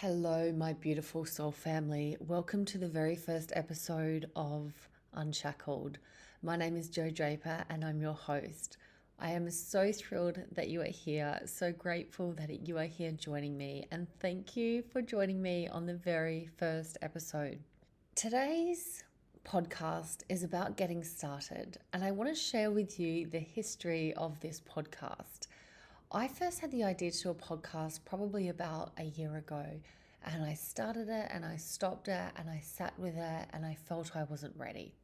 Hello, my beautiful soul family. Welcome to the very first episode of Unshackled. My name is Jo Draper and I'm your host. I am so thrilled that you are here, so grateful that you are here joining me, and thank you for joining me on the very first episode. Today's podcast is about getting started, and I want to share with you the history of this podcast. I first had the idea to do a podcast probably about a year ago, and I started it and I stopped it and I sat with it and I felt I wasn't ready.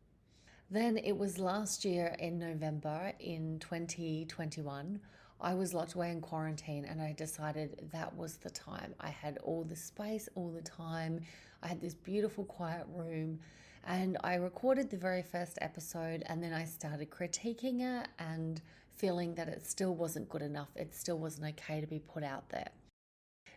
Then it was last year in November in 2021. I was locked away in quarantine and I decided that was the time. I had all the space, all the time. I had this beautiful quiet room and I recorded the very first episode, and then I started critiquing it and feeling that it still wasn't good enough. It still wasn't okay to be put out there.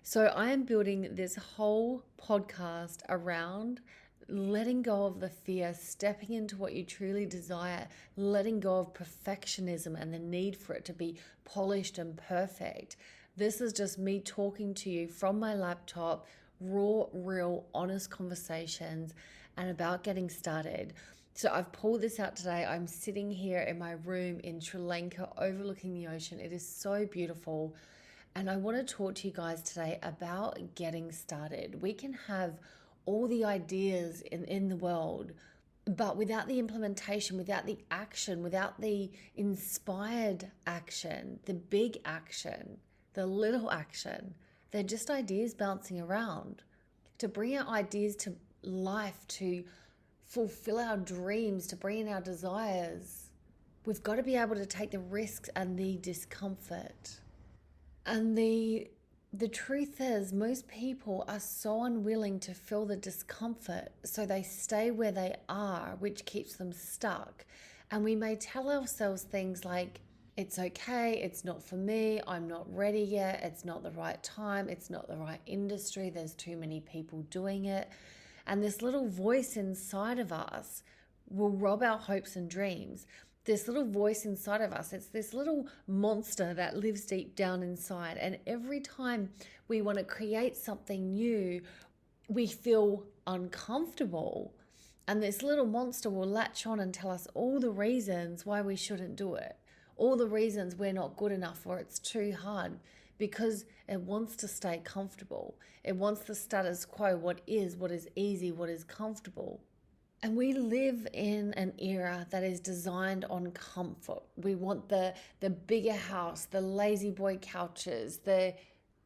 So I am building this whole podcast around letting go of the fear, stepping into what you truly desire, letting go of perfectionism and the need for it to be polished and perfect. This is just me talking to you from my laptop, raw, real, honest conversations, and about getting started. So I've pulled this out today. I'm sitting here in my room in Sri Lanka overlooking the ocean. It is so beautiful. And I want to talk to you guys today about getting started. We can have all the ideas in the world, but without the implementation, without the action, without the inspired action, the big action, the little action, they're just ideas bouncing around. To bring our ideas to life, to fulfill our dreams, to bring in our desires, we've got to be able to take the risks and the discomfort. And the truth is, most people are so unwilling to feel the discomfort, so they stay where they are, which keeps them stuck. And we may tell ourselves things like, it's okay, it's not for me, I'm not ready yet, it's not the right time, it's not the right industry, there's too many people doing it. And this little voice inside of us will rob our hopes and dreams. This little voice inside of us, it's this little monster that lives deep down inside. And every time we want to create something new, we feel uncomfortable. And this little monster will latch on and tell us all the reasons why we shouldn't do it, all the reasons we're not good enough or it's too hard, because it wants to stay comfortable. It wants the status quo, what is easy, what is comfortable. And we live in an era that is designed on comfort. We want the bigger house, the lazy boy couches, the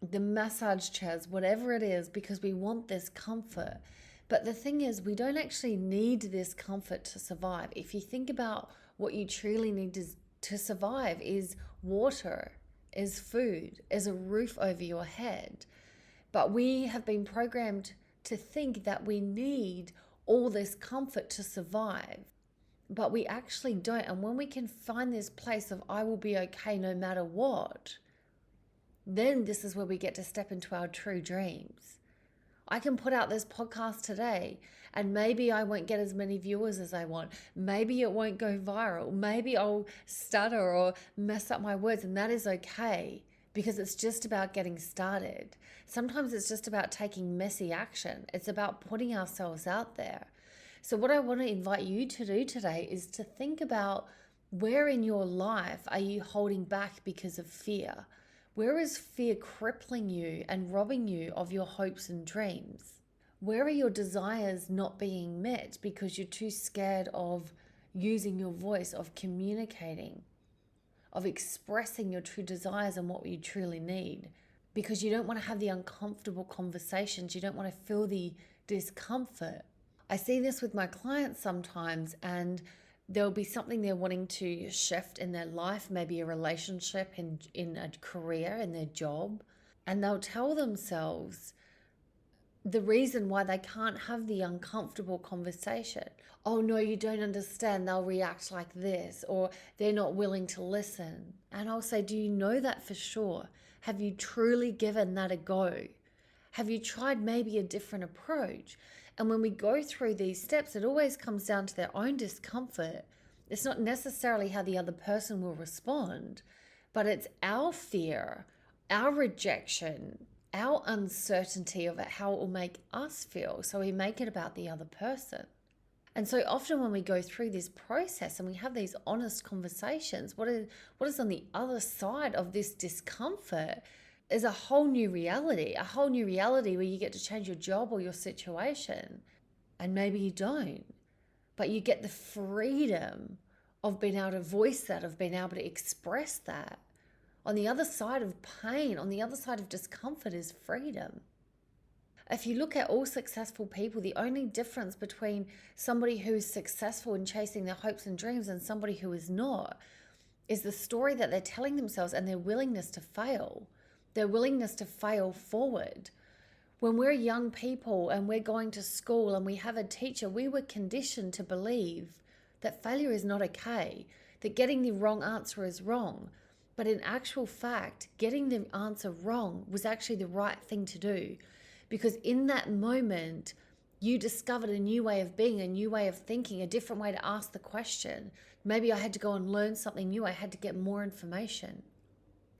massage chairs, whatever it is, because we want this comfort. But the thing is, we don't actually need this comfort to survive. If you think about what you truly need to survive is water, is food, is a roof over your head. But we have been programmed to think that we need all this comfort to survive, but we actually don't. And when we can find this place of I will be okay no matter what, then this is where we get to step into our true dreams. I can put out this podcast today and maybe I won't get as many viewers as I want. Maybe it won't go viral. Maybe I'll stutter or mess up my words, and that is okay, because it's just about getting started. Sometimes it's just about taking messy action. It's about putting ourselves out there. So what I want to invite you to do today is to think about, where in your life are you holding back because of fear? Where is fear crippling you and robbing you of your hopes and dreams? Where are your desires not being met because you're too scared of using your voice, of communicating, of expressing your true desires and what you truly need? Because you don't want to have the uncomfortable conversations. You don't want to feel the discomfort. I see this with my clients sometimes, and there'll be something they're wanting to shift in their life, maybe a relationship, in a career, in their job. And they'll tell themselves the reason why they can't have the uncomfortable conversation. Oh no, you don't understand. They'll react like this, or they're not willing to listen. And I'll say, do you know that for sure? Have you truly given that a go? Have you tried maybe a different approach? And when we go through these steps, it always comes down to their own discomfort. It's not necessarily how the other person will respond, but it's our fear, our rejection, our uncertainty of it, how it will make us feel. So we make it about the other person. And so often when we go through this process and we have these honest conversations, what is on the other side of this discomfort is a whole new reality where you get to change your job or your situation. And maybe you don't, but you get the freedom of being able to voice that, of being able to express that. On the other side of pain, on the other side of discomfort is freedom. If you look at all successful people, the only difference between somebody who's successful in chasing their hopes and dreams and somebody who is not is the story that they're telling themselves and their willingness to fail, their willingness to fail forward. When we're young people and we're going to school and we have a teacher, we were conditioned to believe that failure is not okay, that getting the wrong answer is wrong. But in actual fact, getting the answer wrong was actually the right thing to do. Because in that moment, you discovered a new way of being, a new way of thinking, a different way to ask the question. Maybe I had to go and learn something new. I had to get more information.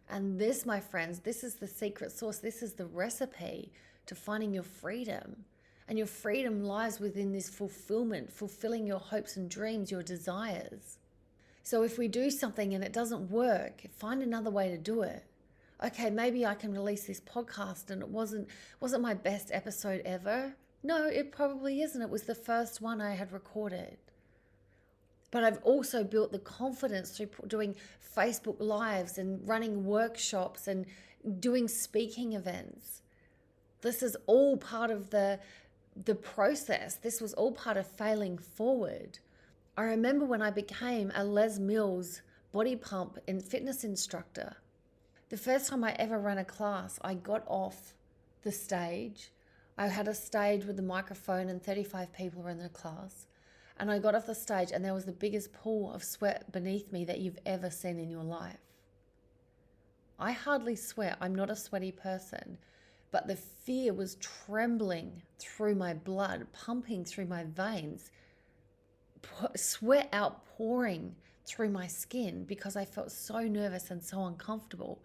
And this, my friends, this is the secret sauce. This is the recipe to finding your freedom. And your freedom lies within this fulfillment, fulfilling your hopes and dreams, your desires. So if we do something and it doesn't work, find another way to do it. Okay, maybe I can release this podcast and it wasn't my best episode ever. No, it probably isn't. It was the first one I had recorded. But I've also built the confidence through doing Facebook Lives and running workshops and doing speaking events. This is all part of the process. This was all part of failing forward. I remember when I became a Les Mills body pump and fitness instructor. The first time I ever ran a class, I got off the stage. I had a stage with a microphone and 35 people were in the class. And I got off the stage and there was the biggest pool of sweat beneath me that you've ever seen in your life. I hardly sweat. I'm not a sweaty person. But the fear was trembling through my blood, pumping through my veins, sweat outpouring through my skin because I felt so nervous and so uncomfortable.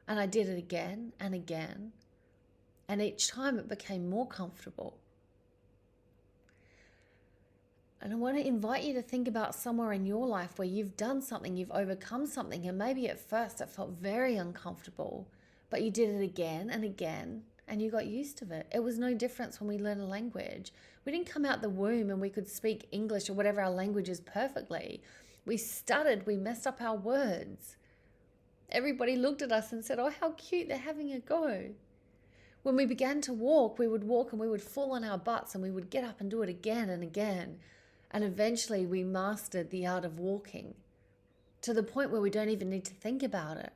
And I did it again and again. And each time it became more comfortable. And I want to invite you to think about somewhere in your life where you've done something, you've overcome something, and maybe at first it felt very uncomfortable, but you did it again and again, and you got used to it. It was no difference when we learned a language. We didn't come out the womb and we could speak English or whatever our language is perfectly. We stuttered, we messed up our words. Everybody looked at us and said, oh, how cute, they're having a go. When we began to walk, we would walk and we would fall on our butts and we would get up and do it again and again. And eventually we mastered the art of walking to the point where we don't even need to think about it.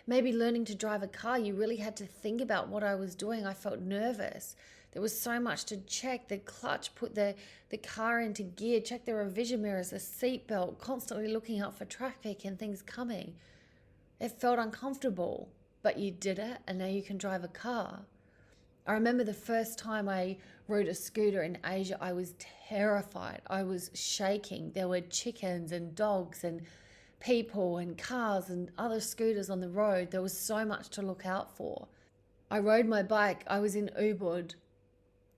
Maybe learning to drive a car, you really had to think about what I was doing. I felt nervous. There was so much to check: the clutch, put the car into gear, check the revision mirrors, the seat belt, constantly looking out for traffic and things coming. It felt uncomfortable, but you did it, and now you can drive a car. I remember the first time I rode a scooter in Asia, I was terrified. I was shaking. There were chickens and dogs and people and cars and other scooters on the road. There was so much to look out for. I rode my bike. I was in Ubud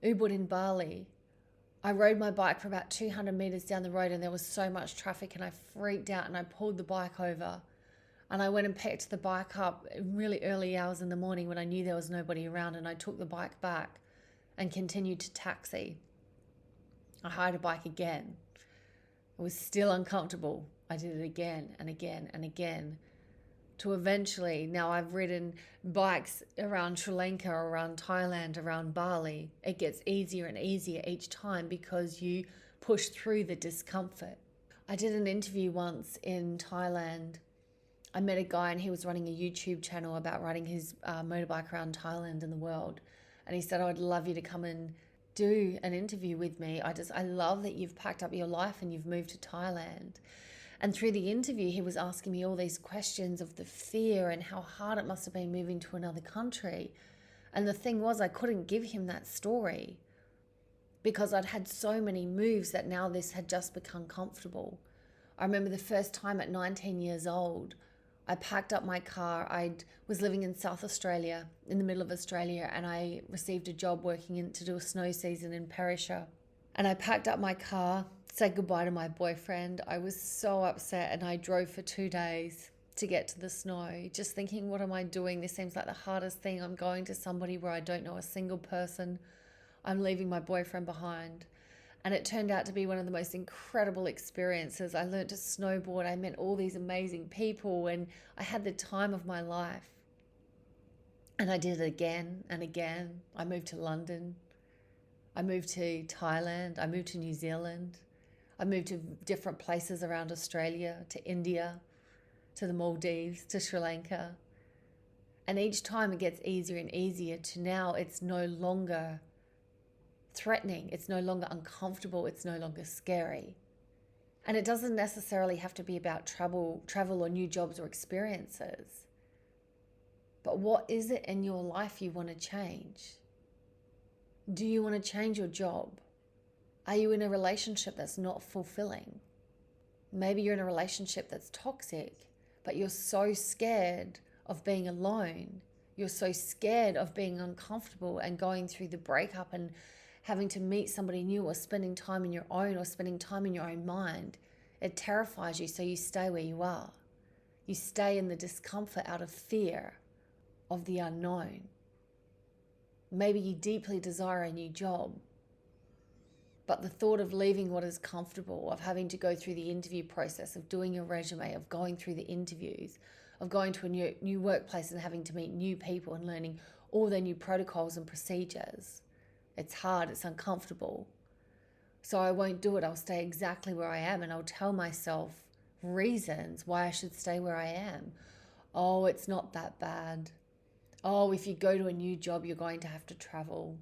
in Bali. I rode my bike for about 200 meters down the road and there was so much traffic and I freaked out and I pulled the bike over. And I went and picked the bike up in really early hours in the morning when I knew there was nobody around, and I took the bike back and continued to taxi. I hired a bike again. It was still uncomfortable. I did it again and again and again to eventually, now I've ridden bikes around Sri Lanka, around Thailand, around Bali. It gets easier and easier each time because you push through the discomfort. I did an interview once in Thailand. I met a guy and he was running a YouTube channel about riding his motorbike around Thailand and the world. And he said, I'd love you to come and do an interview with me. I love that you've packed up your life and you've moved to Thailand. And through the interview, he was asking me all these questions of the fear and how hard it must have been moving to another country. And the thing was, I couldn't give him that story because I'd had so many moves that now this had just become comfortable. I remember the first time at 19 years old I packed up my car. I was living in South Australia, in the middle of Australia, and I received a job working to do a snow season in Perisher. And I packed up my car, said goodbye to my boyfriend. I was so upset, and I drove for 2 days to get to the snow, just thinking, what am I doing? This seems like the hardest thing. I'm going to somebody where I don't know a single person. I'm leaving my boyfriend behind. And it turned out to be one of the most incredible experiences. I learned to snowboard. I met all these amazing people, and I had the time of my life. And I did it again and again. I moved to London. I moved to Thailand. I moved to New Zealand. I moved to different places around Australia, to India, to the Maldives, to Sri Lanka. And each time it gets easier and easier to now it's no longer threatening. It's no longer uncomfortable. It's no longer scary. And it doesn't necessarily have to be about travel or new jobs or experiences. But what is it in your life you want to change? Do you want to change your job? Are you in a relationship that's not fulfilling? Maybe you're in a relationship that's toxic, but you're so scared of being alone. You're so scared of being uncomfortable and going through the breakup and having to meet somebody new or spending time in your own or spending time in your own mind. It terrifies you, so you stay where you are. You stay in the discomfort out of fear of the unknown. Maybe you deeply desire a new job, but the thought of leaving what is comfortable, of having to go through the interview process, of doing your resume, of going through the interviews, of going to a new workplace and having to meet new people and learning all their new protocols and procedures. It's hard, it's uncomfortable. So I won't do it. I'll stay exactly where I am, and I'll tell myself reasons why I should stay where I am. Oh, it's not that bad. Oh, if you go to a new job, you're going to have to travel.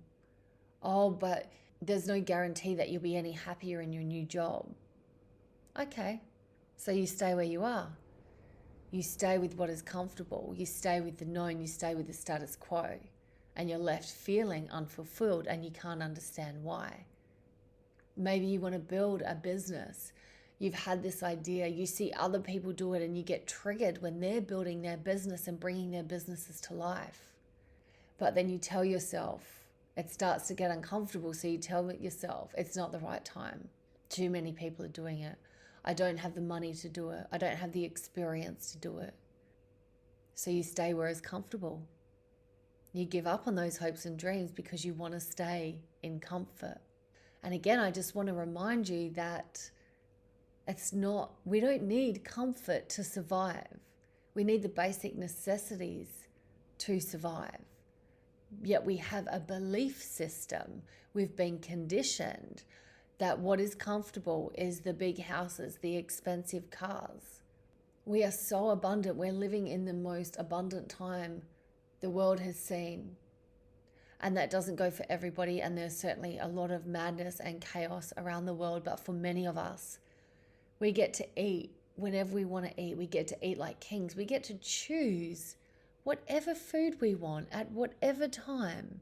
Oh, but there's no guarantee that you'll be any happier in your new job. Okay, so you stay where you are. You stay with what is comfortable. You stay with the known. You stay with the status quo. And you're left feeling unfulfilled and you can't understand why. Maybe you want to build a business. You've had this idea. You see other people do it and you get triggered when they're building their business and bringing their businesses to life. But then you tell yourself, it starts to get uncomfortable. So you tell yourself, it's not the right time. Too many people are doing it. I don't have the money to do it. I don't have the experience to do it. So you stay where it's comfortable. You give up on those hopes and dreams because you want to stay in comfort. And again, I just want to remind you that we don't need comfort to survive. We need the basic necessities to survive. Yet we have a belief system. We've been conditioned that what is comfortable is the big houses, the expensive cars. We are so abundant. We're living in the most abundant time the world has seen. And that doesn't go for everybody. And there's certainly a lot of madness and chaos around the world. But for many of us, we get to eat whenever we want to eat. We get to eat like kings. We get to choose whatever food we want at whatever time.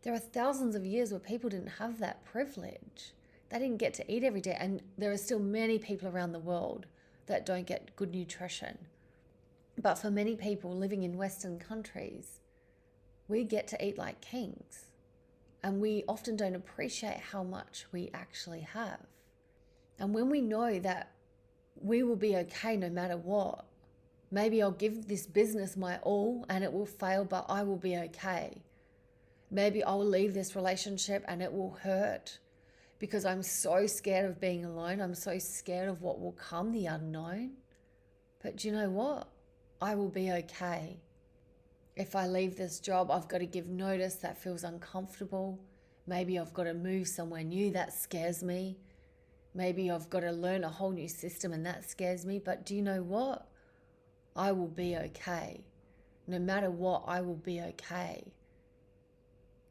There are thousands of years where people didn't have that privilege. They didn't get to eat every day. And there are still many people around the world that don't get good nutrition. But for many people living in Western countries, we get to eat like kings. And we often don't appreciate how much we actually have. And when we know that we will be okay no matter what, maybe I'll give this business my all and it will fail, but I will be okay. Maybe I'll leave this relationship and it will hurt because I'm so scared of being alone. I'm so scared of what will come, the unknown. But do you know what? I will be okay. If I leave this job, I've got to give notice. That feels uncomfortable. Maybe I've got to move somewhere new. That scares me. Maybe I've got to learn a whole new system and that scares me. But do you know what? I will be okay. No matter what, I will be okay.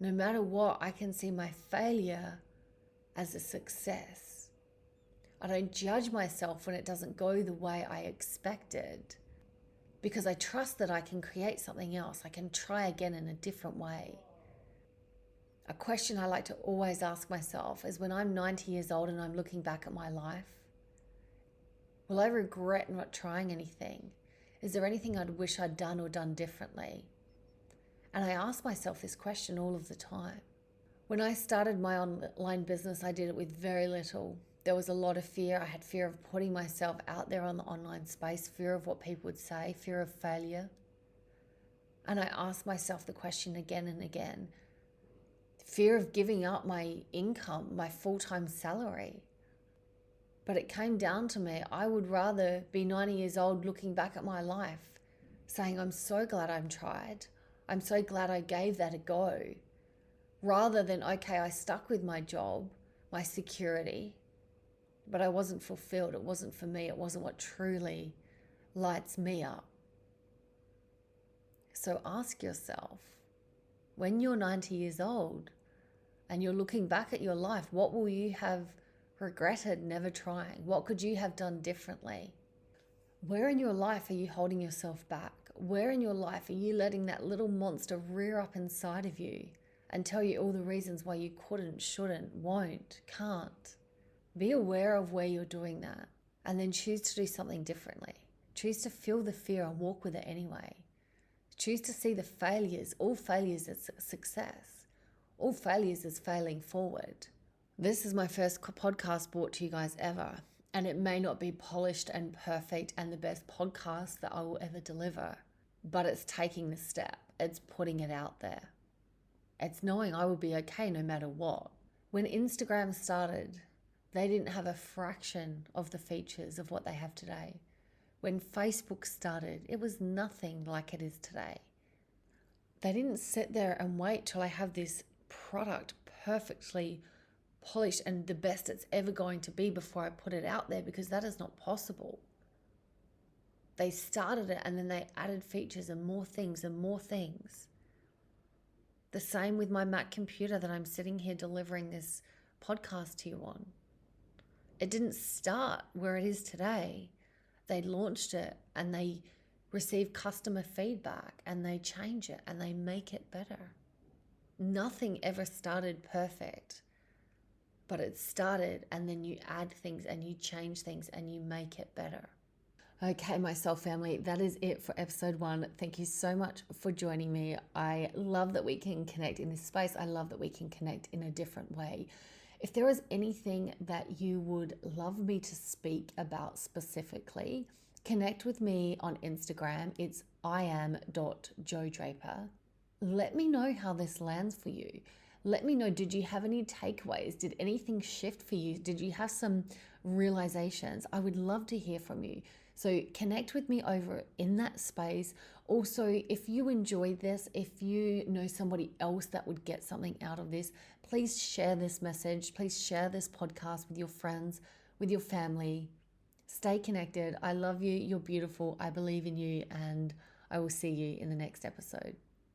No matter what, I can see my failure as a success. I don't judge myself when it doesn't go the way I expected because I trust that I can create something else. I can try again in a different way. A question I like to always ask myself is when I'm 90 years old and I'm looking back at my life, will I regret not trying anything? Is there anything I'd wish I'd done or done differently? And I ask myself this question all of the time. When I started my online business, I did it with very little. There was a lot of fear. I had fear of putting myself out there on the online space, fear of what people would say, fear of failure. And I asked myself the question again and again. Fear of giving up my income, my full-time salary. But it came down to me, I would rather be 90 years old looking back at my life, saying, I'm so glad I've tried. I'm so glad I gave that a go. Rather than, okay, I stuck with my job, my security, but I wasn't fulfilled. It wasn't for me. It wasn't what truly lights me up. So ask yourself, when you're 90 years old and you're looking back at your life, what will you have regretted never trying? What could you have done differently? Where in your life are you holding yourself back? Where in your life are you letting that little monster rear up inside of you and tell you all the reasons why you couldn't, shouldn't, won't, can't? Be aware of where you're doing that and then choose to do something differently. Choose to feel the fear and walk with it anyway. Choose to see the failures, all failures as success. All failures as failing forward. This is my first podcast brought to you guys ever, and it may not be polished and perfect and the best podcast that I will ever deliver, but it's taking the step. It's putting it out there. It's knowing I will be okay no matter what. When Instagram started, they didn't have a fraction of the features of what they have today. When Facebook started, it was nothing like it is today. They didn't sit there and wait till I have this product perfectly polished and the best it's ever going to be before I put it out there, because that is not possible. They started it and then they added features and more things and more things. The same with my Mac computer that I'm sitting here delivering this podcast to you on. It didn't start where it is today. They launched it and they receive customer feedback and they change it and they make it better. Nothing ever started perfect, but it started and then you add things and you change things and you make it better. Okay, my soul family, that is it for episode 1. Thank you so much for joining me. I love that we can connect in this space. I love that we can connect in a different way. If there is anything that you would love me to speak about specifically, connect with me on Instagram. It's iam.joedraper. Let me know how this lands for you. Let me know, did you have any takeaways? Did anything shift for you? Did you have some realizations? I would love to hear from you. So connect with me over in that space. Also, if you enjoyed this, if you know somebody else that would get something out of this, please share this message. Please share this podcast with your friends, with your family. Stay connected. I love you. You're beautiful. I believe in you, and I will see you in the next episode.